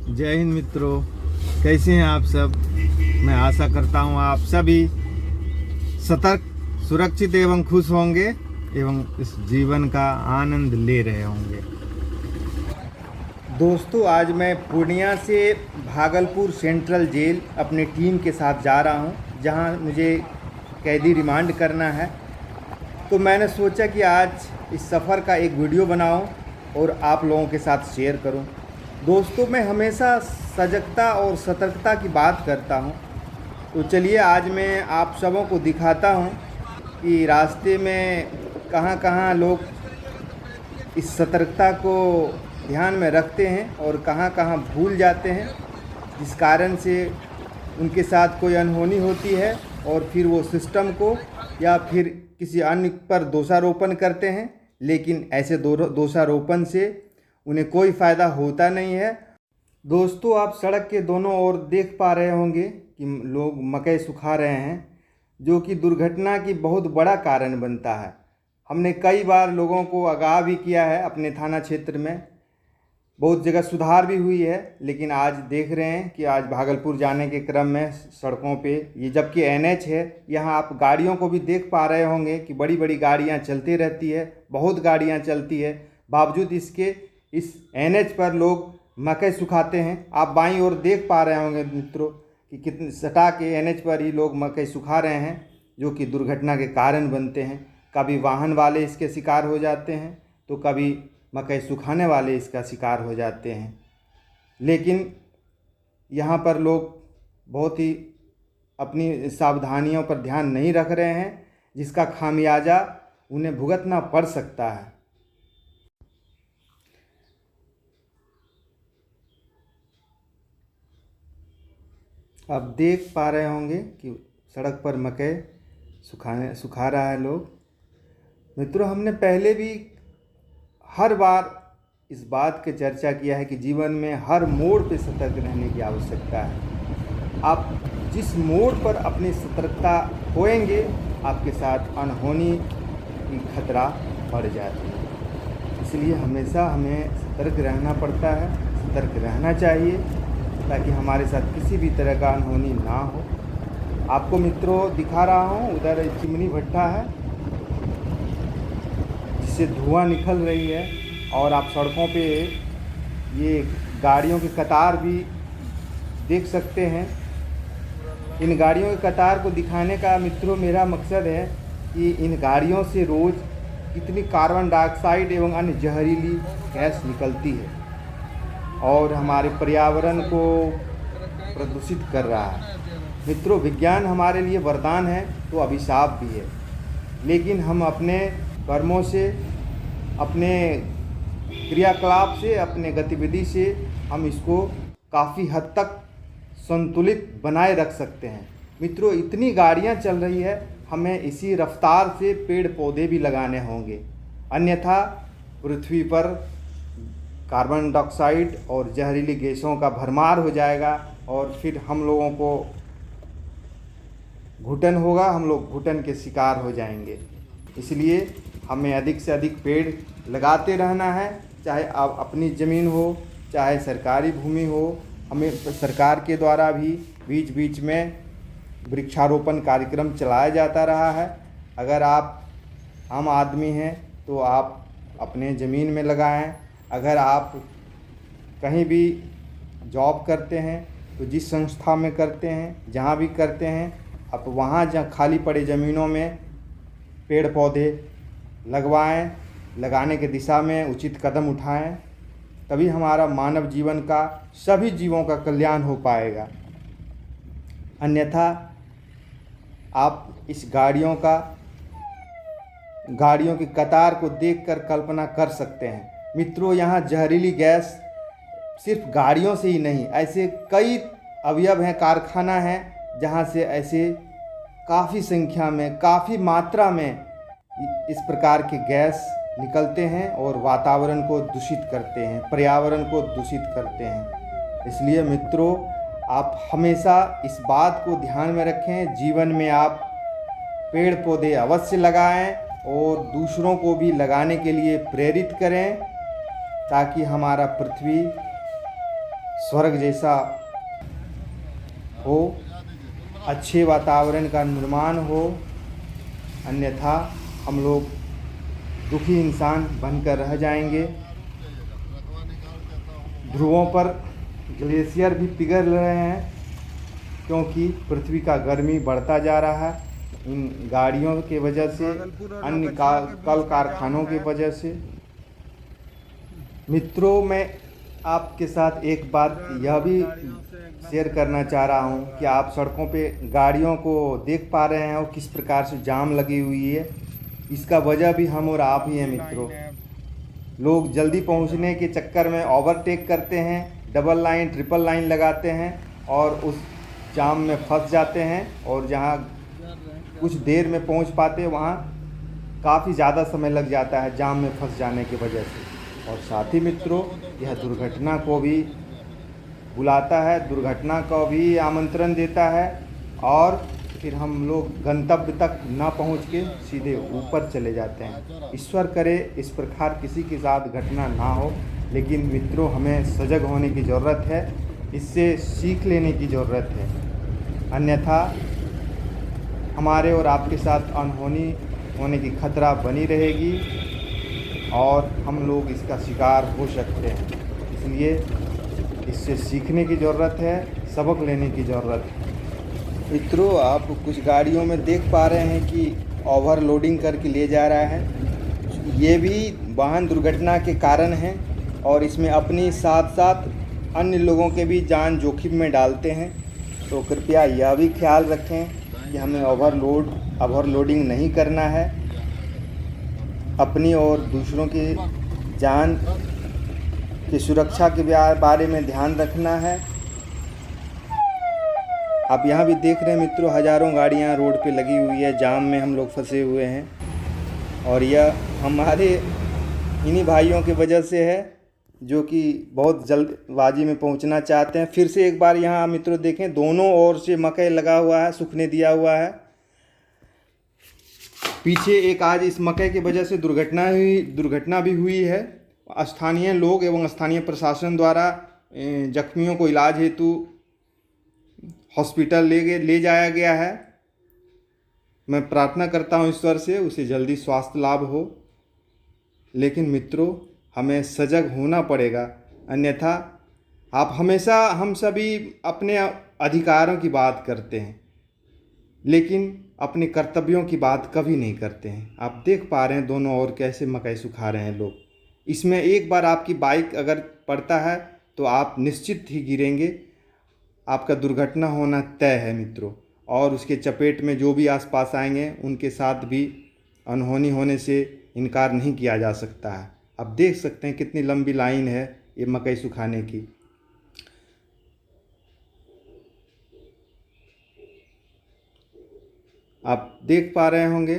जय हिंद मित्रों, कैसे हैं आप सब। मैं आशा करता हूं आप सभी सतर्क, सुरक्षित एवं खुश होंगे एवं इस जीवन का आनंद ले रहे होंगे। दोस्तों, आज मैं पूर्णिया से भागलपुर सेंट्रल जेल अपनी टीम के साथ जा रहा हूं, जहां मुझे कैदी रिमांड करना है। तो मैंने सोचा कि आज इस सफ़र का एक वीडियो बनाऊं और आप लोगों के साथ शेयर करूं। दोस्तों, मैं हमेशा सजगता और सतर्कता की बात करता हूं, तो चलिए आज मैं आप सबों को दिखाता हूं कि रास्ते में कहां कहां लोग इस सतर्कता को ध्यान में रखते हैं और कहां कहां भूल जाते हैं, जिस कारण से उनके साथ कोई अनहोनी होती है और फिर वो सिस्टम को या फिर किसी अन्य पर दोषारोपण करते हैं। लेकिन ऐसे दोषारोपण से उन्हें कोई फ़ायदा होता नहीं है। दोस्तों, आप सड़क के दोनों ओर देख पा रहे होंगे कि लोग मकई सुखा रहे हैं, जो कि दुर्घटना की बहुत बड़ा कारण बनता है। हमने कई बार लोगों को आगाह भी किया है, अपने थाना क्षेत्र में बहुत जगह सुधार भी हुई है। लेकिन आज देख रहे हैं कि आज भागलपुर जाने के क्रम में सड़कों पे, ये जबकि NH है, यहाँ आप गाड़ियों को भी देख पा रहे होंगे कि बड़ी बड़ी गाड़ियाँ चलती रहती है, बहुत गाड़ियाँ चलती है। बावजूद इसके इस NH पर लोग मकई सुखाते हैं। आप बाईं ओर देख पा रहे होंगे मित्रों कि कितने सटा के NH पर ही लोग मकई सुखा रहे हैं, जो कि दुर्घटना के कारण बनते हैं। कभी वाहन वाले इसके शिकार हो जाते हैं, तो कभी मकई सुखाने वाले इसका शिकार हो जाते हैं। लेकिन यहाँ पर लोग बहुत ही अपनी सावधानियों पर ध्यान नहीं रख रहे हैं, जिसका खामियाजा उन्हें भुगतना पड़ सकता है। आप देख पा रहे होंगे कि सड़क पर मकई सुखा रहा है लोग। मित्रों, हमने पहले भी हर बार इस बात की चर्चा किया है कि जीवन में हर मोड़ पे सतर्क रहने की आवश्यकता है। आप जिस मोड़ पर अपनी सतर्कता खोएंगे, आपके साथ अनहोनी की खतरा बढ़ जाती है। इसलिए हमेशा हमें सतर्क रहना पड़ता है, सतर्क रहना चाहिए, ताकि हमारे साथ किसी भी तरह का अनहोनी ना हो। आपको मित्रों दिखा रहा हूँ, उधर चिमनी भट्टा है जिससे धुआं निकल रही है, और आप सड़कों पे ये गाड़ियों की कतार भी देख सकते हैं। इन गाड़ियों की कतार को दिखाने का मित्रों मेरा मकसद है कि इन गाड़ियों से रोज़ कितनी कार्बन डाइऑक्साइड एवं अन्य जहरीली गैस निकलती है और हमारे पर्यावरण को प्रदूषित कर रहा है। मित्रों, विज्ञान हमारे लिए वरदान है तो अभिशाप भी है। लेकिन हम अपने कर्मों से, अपने क्रियाकलाप से, अपने गतिविधि से हम इसको काफ़ी हद तक संतुलित बनाए रख सकते हैं। मित्रों, इतनी गाड़ियां चल रही है, हमें इसी रफ्तार से पेड़ पौधे भी लगाने होंगे, अन्यथा पृथ्वी पर कार्बन डाइऑक्साइड और जहरीली गैसों का भरमार हो जाएगा और फिर हम लोगों को घुटन होगा, हम लोग घुटन के शिकार हो जाएंगे। इसलिए हमें अधिक से अधिक पेड़ लगाते रहना है, चाहे आप अपनी ज़मीन हो, चाहे सरकारी भूमि हो। हमें सरकार के द्वारा भी बीच बीच में वृक्षारोपण कार्यक्रम चलाया जाता रहा है। अगर आप आम आदमी हैं तो आप अपने ज़मीन में लगाएं। अगर आप कहीं भी जॉब करते हैं तो जिस संस्था में करते हैं, जहाँ भी करते हैं, आप वहाँ जहाँ खाली पड़े ज़मीनों में पेड़ पौधे लगवाएं, लगाने के दिशा में उचित कदम उठाएं, तभी हमारा मानव जीवन का, सभी जीवों का कल्याण हो पाएगा। अन्यथा आप इस गाड़ियों की कतार को देखकर कल्पना कर सकते हैं। मित्रों, यहाँ जहरीली गैस सिर्फ गाड़ियों से ही नहीं, ऐसे कई अवयव हैं, कारखाना हैं, जहाँ से ऐसे काफ़ी संख्या में, काफ़ी मात्रा में इस प्रकार के गैस निकलते हैं और वातावरण को दूषित करते हैं, पर्यावरण को दूषित करते हैं। इसलिए मित्रों, आप हमेशा इस बात को ध्यान में रखें, जीवन में आप पेड़ पौधे अवश्य लगाएं और दूसरों को भी लगाने के लिए प्रेरित करें, ताकि हमारा पृथ्वी स्वर्ग जैसा हो, अच्छे वातावरण का निर्माण हो, अन्यथा हम लोग दुखी इंसान बनकर रह जाएंगे। ध्रुवों पर ग्लेशियर भी पिघल रहे हैं क्योंकि पृथ्वी का गर्मी बढ़ता जा रहा है इन गाड़ियों के वजह से, अन्य कल कारखानों की वजह से। मित्रों, मैं आपके साथ एक बात यह भी शेयर करना चाह रहा हूं कि आप सड़कों पे गाड़ियों को देख पा रहे हैं और किस प्रकार से जाम लगी हुई है। इसका वजह भी हम और आप ही हैं मित्रों। लोग जल्दी पहुंचने के चक्कर में ओवरटेक करते हैं, डबल लाइन ट्रिपल लाइन लगाते हैं और उस जाम में फंस जाते हैं, और जहां कुछ देर में पहुंच पाते वहां काफ़ी ज़्यादा समय लग जाता है जाम में फंस जाने की वजह से। और साथ ही मित्रों, यह दुर्घटना को भी बुलाता है, दुर्घटना को भी आमंत्रण देता है, और फिर हम लोग गंतव्य तक ना पहुंच के सीधे ऊपर चले जाते हैं। ईश्वर करे इस प्रकार किसी के साथ घटना ना हो, लेकिन मित्रों हमें सजग होने की ज़रूरत है, इससे सीख लेने की ज़रूरत है, अन्यथा हमारे और आपके साथ अनहोनी होने की खतरा बनी रहेगी और हम लोग इसका शिकार हो सकते हैं। इसलिए इससे सीखने की ज़रूरत है, सबक लेने की ज़रूरत है। मित्रों, आप कुछ गाड़ियों में देख पा रहे हैं कि ओवरलोडिंग करके ले जा रहा है। ये भी वाहन दुर्घटना के कारण है और इसमें अपनी साथ साथ अन्य लोगों के भी जान जोखिम में डालते हैं। तो कृपया यह भी ख्याल रखें कि हमें ओवरलोडिंग नहीं करना है, अपनी और दूसरों की जान की सुरक्षा के बारे में ध्यान रखना है। आप यहाँ भी देख रहे हैं मित्रों, हज़ारों गाड़ियाँ रोड पे लगी हुई है, जाम में हम लोग फंसे हुए हैं, और यह हमारे इन्हीं भाइयों की वजह से है जो कि बहुत जल्दबाजी में पहुँचना चाहते हैं। फिर से एक बार यहाँ मित्रों देखें, दोनों ओर से मकई लगा हुआ है, सूखने दिया हुआ है। पीछे एक आज इस मकई की वजह से दुर्घटना भी हुई है। स्थानीय लोग एवं स्थानीय प्रशासन द्वारा जख्मियों को इलाज हेतु हॉस्पिटल ले जाया गया है। मैं प्रार्थना करता हूँ ईश्वर से उसे जल्दी स्वास्थ्य लाभ हो, लेकिन मित्रों हमें सजग होना पड़ेगा, अन्यथा हम सभी अपने अधिकारों की बात करते हैं लेकिन अपने कर्तव्यों की बात कभी नहीं करते हैं। आप देख पा रहे हैं दोनों ओर कैसे मकई सुखा रहे हैं लोग। इसमें एक बार आपकी बाइक अगर पड़ता है तो आप निश्चित ही गिरेंगे, आपका दुर्घटना होना तय है मित्रों। और उसके चपेट में जो भी आसपास आएंगे उनके साथ भी अनहोनी होने से इनकार नहीं किया जा सकता है। आप देख सकते हैं कितनी लंबी लाइन है ये मकई सुखाने की। आप देख पा रहे होंगे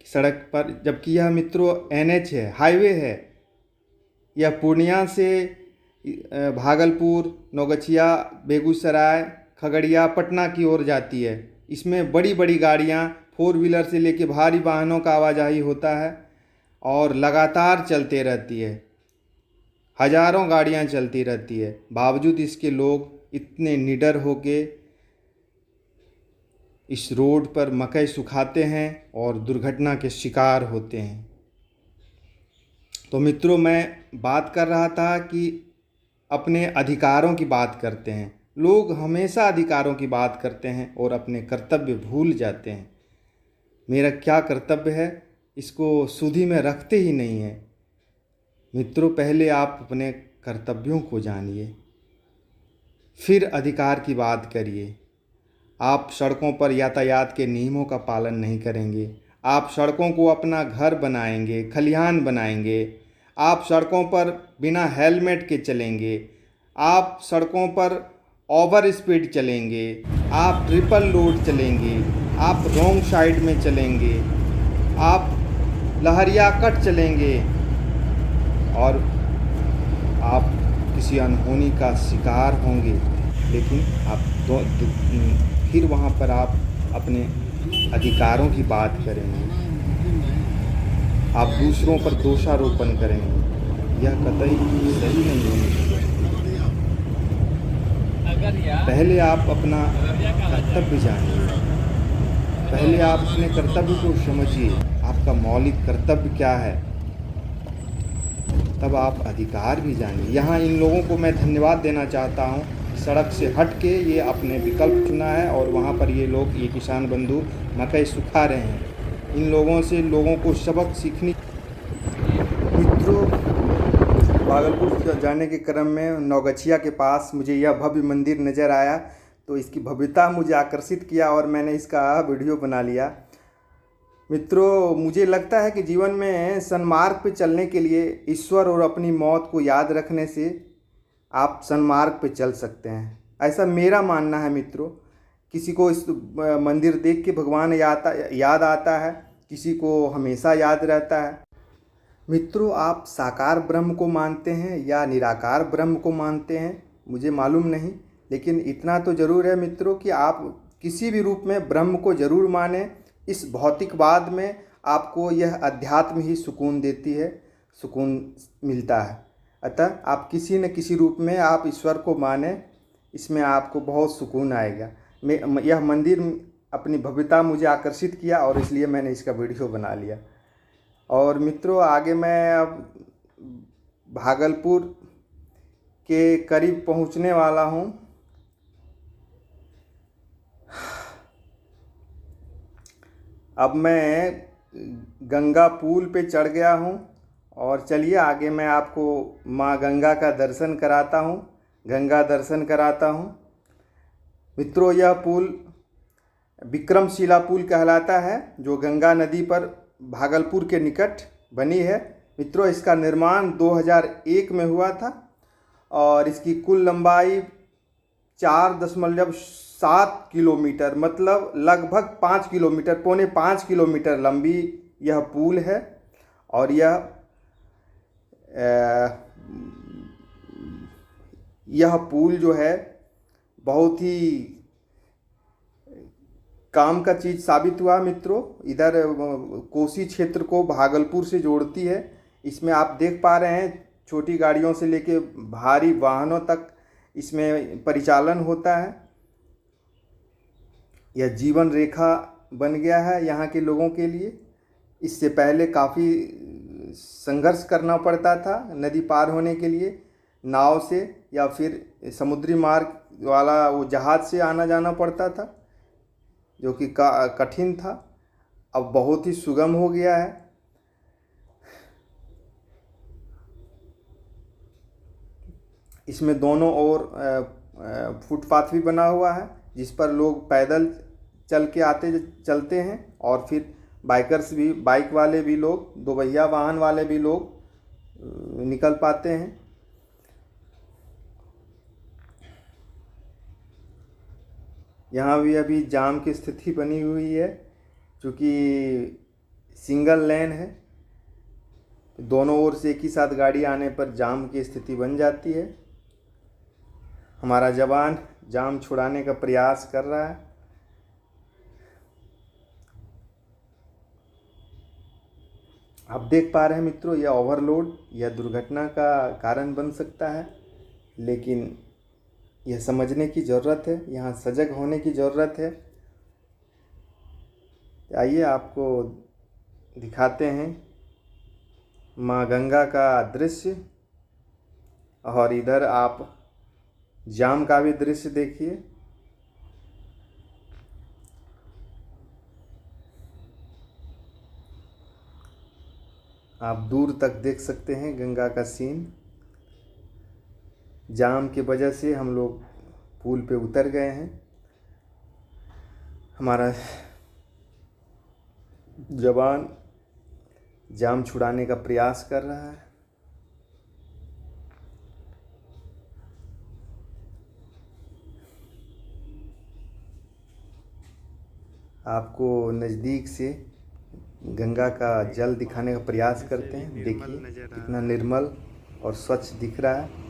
सड़क पर, जबकि यह मित्रों NH है, हाईवे है। यह पूर्णिया से भागलपुर, नौगछिया, बेगूसराय, खगड़िया, पटना की ओर जाती है। इसमें बड़ी बड़ी गाड़ियाँ 4 व्हीलर से लेकर भारी वाहनों का आवाजाही होता है और लगातार चलते रहती है, हजारों गाड़ियाँ चलती रहती है। बावजूद इसके लोग इतने निडर होके इस रोड पर मकई सुखाते हैं और दुर्घटना के शिकार होते हैं। तो मित्रों, मैं बात कर रहा था कि अपने अधिकारों की बात करते हैं। लोग हमेशा अधिकारों की बात करते हैं और अपने कर्तव्य भूल जाते हैं। मेरा क्या कर्तव्य है इसको सुधि में रखते ही नहीं हैं। मित्रों, पहले आप अपने कर्तव्यों को जानिए, फिर अधिकार की बात करिए। आप सड़कों पर यातायात के नियमों का पालन नहीं करेंगे, आप सड़कों को अपना घर बनाएंगे, खलिहान बनाएंगे, आप सड़कों पर बिना हेलमेट के चलेंगे, आप सड़कों पर ओवर स्पीड चलेंगे, आप ट्रिपल लोड चलेंगे, आप रॉन्ग साइड में चलेंगे, आप लहरिया कट चलेंगे और आप किसी अनहोनी का शिकार होंगे। लेकिन आप फिर वहाँ पर आप अपने अधिकारों की बात करेंगे, आप दूसरों पर दोषारोपण करेंगे। यह कतई सही नहीं है। पहले आप अपना कर्तव्य जानिए, पहले आप अपने कर्तव्य को समझिए, आपका मौलिक कर्तव्य क्या है, तब आप अधिकार भी जानिए। यहाँ इन लोगों को मैं धन्यवाद देना चाहता हूँ, सड़क से हट के ये अपने विकल्प चुना है और वहाँ पर ये लोग, ये किसान बंधु मकई सुखा रहे हैं। इन लोगों से लोगों को सबक सीखनी। मित्रों, भागलपुर जाने के क्रम में नौगछिया के पास मुझे यह भव्य मंदिर नज़र आया, तो इसकी भव्यता मुझे आकर्षित किया और मैंने इसका वीडियो बना लिया। मित्रों, मुझे लगता है कि जीवन में सन्मार्ग पे चलने के लिए ईश्वर और अपनी मौत को याद रखने से आप सन्मार्ग पे चल सकते हैं, ऐसा मेरा मानना है। मित्रों, किसी को इस मंदिर देख के भगवान याद आता है, किसी को हमेशा याद रहता है। मित्रों, आप साकार ब्रह्म को मानते हैं या निराकार ब्रह्म को मानते हैं मुझे मालूम नहीं, लेकिन इतना तो ज़रूर है मित्रों कि आप किसी भी रूप में ब्रह्म को ज़रूर माने। इस भौतिकवाद में आपको यह अध्यात्म ही सुकून देती है, सुकून मिलता है। अतः आप किसी न किसी रूप में आप ईश्वर को माने, इसमें आपको बहुत सुकून आएगा। यह मंदिर अपनी भव्यता मुझे आकर्षित किया और इसलिए मैंने इसका वीडियो बना लिया। और मित्रों, आगे मैं अब भागलपुर के करीब पहुंचने वाला हूं। अब मैं गंगा पुल पे चढ़ गया हूं और चलिए आगे मैं आपको माँ गंगा का दर्शन कराता हूं, गंगा दर्शन कराता हूं। मित्रों, यह पुल विक्रमशिला पुल कहलाता है, जो गंगा नदी पर भागलपुर के निकट बनी है। मित्रों, इसका निर्माण 2001 में हुआ था और इसकी कुल लंबाई 4.7 किलोमीटर, मतलब लगभग 5 किलोमीटर, पौने 5 किलोमीटर लंबी यह पुल है। और यह पुल जो है बहुत ही काम का चीज़ साबित हुआ। मित्रों, इधर कोसी क्षेत्र को भागलपुर से जोड़ती है। इसमें आप देख पा रहे हैं छोटी गाड़ियों से लेके भारी वाहनों तक इसमें परिचालन होता है। यह जीवन रेखा बन गया है यहाँ के लोगों के लिए। इससे पहले काफ़ी संघर्ष करना पड़ता था नदी पार होने के लिए, नाव से या फिर समुद्री मार्ग वाला वो जहाज़ से आना जाना पड़ता था, जो कि कठिन था। अब बहुत ही सुगम हो गया है। इसमें दोनों ओर फुटपाथ भी बना हुआ है, जिस पर लोग पैदल चल के चलते हैं और फिर बाइकर्स भी, बाइक वाले भी लोग, दोपहिया वाहन वाले भी लोग निकल पाते हैं। यहाँ भी अभी जाम की स्थिति बनी हुई है, क्योंकि सिंगल लेन है, दोनों ओर से एक ही साथ गाड़ी आने पर जाम की स्थिति बन जाती है। हमारा जवान जाम छुड़ाने का प्रयास कर रहा है। आप देख पा रहे हैं मित्रों, यह ओवरलोड या दुर्घटना का कारण बन सकता है, लेकिन यह समझने की ज़रूरत है, यहाँ सजग होने की ज़रूरत है। आइए आपको दिखाते हैं माँ गंगा का दृश्य, और इधर आप जाम का भी दृश्य देखिए। आप दूर तक देख सकते हैं गंगा का सीन। जाम की वजह से हम लोग पुल पे उतर गए हैं। हमारा जवान जाम छुड़ाने का प्रयास कर रहा है। आपको नज़दीक से गंगा का जल दिखाने का प्रयास करते हैं। देखिए कितना निर्मल और स्वच्छ दिख रहा है।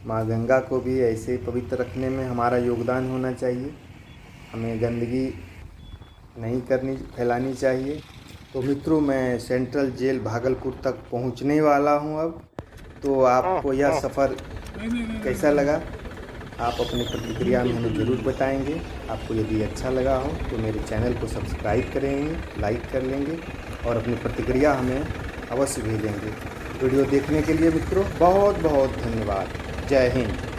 माँ गंगा को भी ऐसे पवित्र रखने में हमारा योगदान होना चाहिए। हमें गंदगी नहीं फैलानी चाहिए। तो मित्रों, मैं सेंट्रल जेल भागलपुर तक पहुंचने वाला हूं अब। तो आपको यह सफ़र कैसा लगा, आप अपनी प्रतिक्रिया में हमें ज़रूर बताएंगे। आपको यदि अच्छा लगा हो तो मेरे चैनल को सब्सक्राइब करेंगे, लाइक कर लेंगे और अपनी प्रतिक्रिया हमें अवश्य भेजेंगे। वीडियो देखने के लिए मित्रों बहुत बहुत धन्यवाद। जय हिंद।